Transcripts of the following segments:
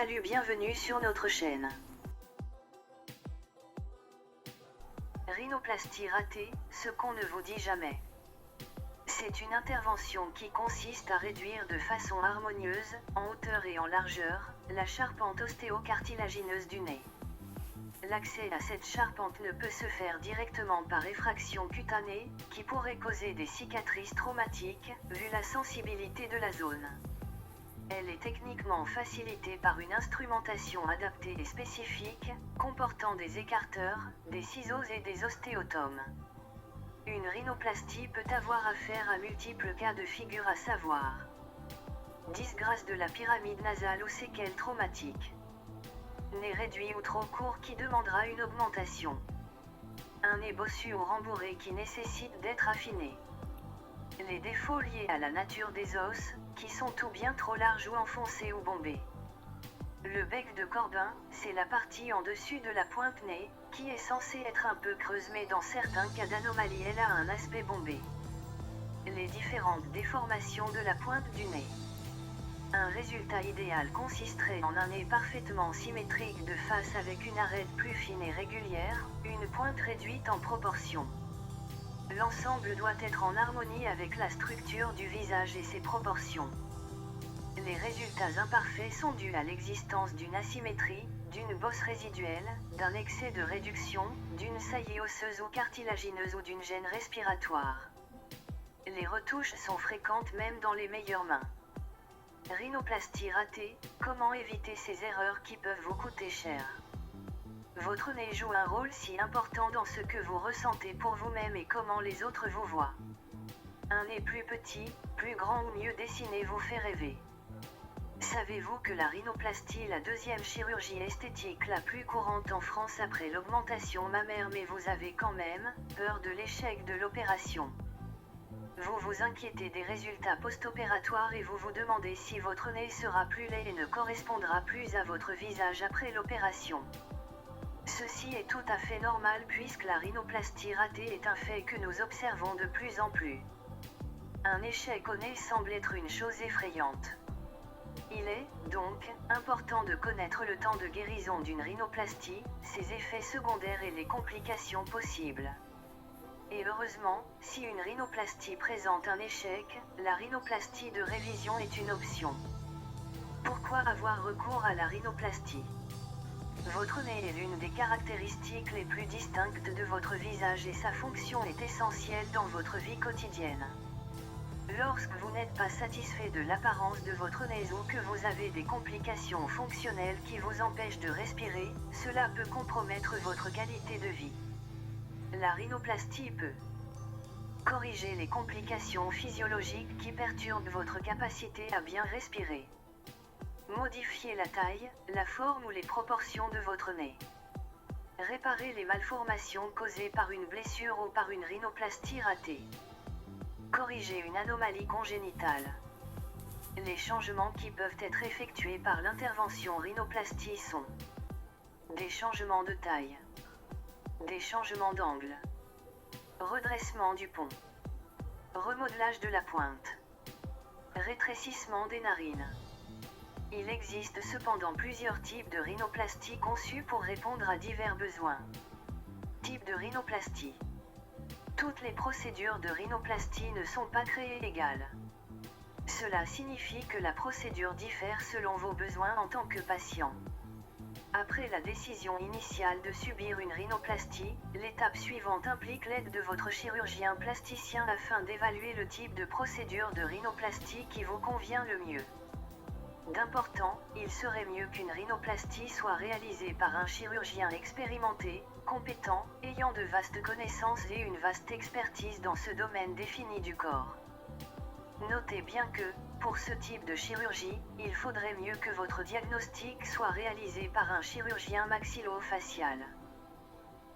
Salut, bienvenue sur notre chaîne. Rhinoplastie ratée, ce qu'on ne vous dit jamais. C'est une intervention qui consiste à réduire de façon harmonieuse, en hauteur et en largeur, la charpente ostéocartilagineuse du nez. L'accès à cette charpente ne peut se faire directement par effraction cutanée, qui pourrait causer des cicatrices traumatiques, vu la sensibilité de la zone. Elle est techniquement facilitée par une instrumentation adaptée et spécifique, comportant des écarteurs, des ciseaux et des ostéotomes. Une rhinoplastie peut avoir affaire à multiples cas de figure, à savoir disgrâce de la pyramide nasale ou séquelles traumatiques, nez réduit ou trop court qui demandera une augmentation, un nez bossu ou rembourré qui nécessite d'être affiné. Les défauts liés à la nature des os, qui sont ou bien trop larges ou enfoncés ou bombés. Le bec de Corbin, c'est la partie en dessus de la pointe nez, qui est censée être un peu creuse, mais dans certains cas d'anomalie elle a un aspect bombé. Les différentes déformations de la pointe du nez. Un résultat idéal consisterait en un nez parfaitement symétrique de face avec une arête plus fine et régulière, une pointe réduite en proportion. L'ensemble doit être en harmonie avec la structure du visage et ses proportions. Les résultats imparfaits sont dus à l'existence d'une asymétrie, d'une bosse résiduelle, d'un excès de réduction, d'une saillie osseuse ou cartilagineuse ou d'une gêne respiratoire. Les retouches sont fréquentes même dans les meilleures mains. Rhinoplastie ratée, comment éviter ces erreurs qui peuvent vous coûter cher? Votre nez joue un rôle si important dans ce que vous ressentez pour vous-même et comment les autres vous voient. Un nez plus petit, plus grand ou mieux dessiné vous fait rêver. Savez-vous que la rhinoplastie est la deuxième chirurgie esthétique la plus courante en France après l'augmentation mammaire, mais vous avez quand même peur de l'échec de l'opération. Vous vous inquiétez des résultats post-opératoires et vous vous demandez si votre nez sera plus laid et ne correspondra plus à votre visage après l'opération. Ceci est tout à fait normal puisque la rhinoplastie ratée est un fait que nous observons de plus en plus. Un échec au nez semble être une chose effrayante. Il est, donc, important de connaître le temps de guérison d'une rhinoplastie, ses effets secondaires et les complications possibles. Et heureusement, si une rhinoplastie présente un échec, la rhinoplastie de révision est une option. Pourquoi avoir recours à la rhinoplastie? Votre nez est l'une des caractéristiques les plus distinctes de votre visage et sa fonction est essentielle dans votre vie quotidienne. Lorsque vous n'êtes pas satisfait de l'apparence de votre nez ou que vous avez des complications fonctionnelles qui vous empêchent de respirer, cela peut compromettre votre qualité de vie. La rhinoplastie peut corriger les complications physiologiques qui perturbent votre capacité à bien respirer. Modifier la taille, la forme ou les proportions de votre nez. Réparer les malformations causées par une blessure ou par une rhinoplastie ratée. Corriger une anomalie congénitale. Les changements qui peuvent être effectués par l'intervention rhinoplastie sont des changements de taille, des changements d'angle, redressement du pont, remodelage de la pointe, rétrécissement des narines. Il existe cependant plusieurs types de rhinoplastie conçus pour répondre à divers besoins. Type de rhinoplastie. Toutes les procédures de rhinoplastie ne sont pas créées égales. Cela signifie que la procédure diffère selon vos besoins en tant que patient. Après la décision initiale de subir une rhinoplastie, l'étape suivante implique l'aide de votre chirurgien plasticien afin d'évaluer le type de procédure de rhinoplastie qui vous convient le mieux. D'important, il serait mieux qu'une rhinoplastie soit réalisée par un chirurgien expérimenté, compétent, ayant de vastes connaissances et une vaste expertise dans ce domaine défini du corps. Notez bien que, pour ce type de chirurgie, il faudrait mieux que votre diagnostic soit réalisé par un chirurgien maxillo-facial.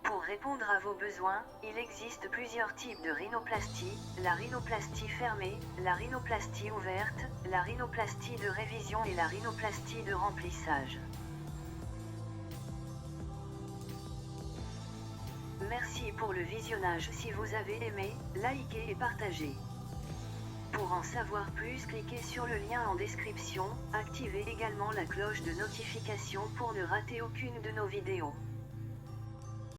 Pour répondre à vos besoins, il existe plusieurs types de rhinoplastie, la rhinoplastie fermée, la rhinoplastie ouverte, la rhinoplastie de révision et la rhinoplastie de remplissage. Merci pour le visionnage. Si vous avez aimé, likez et partagez. Pour en savoir plus, cliquez sur le lien en description, activez également la cloche de notification pour ne rater aucune de nos vidéos.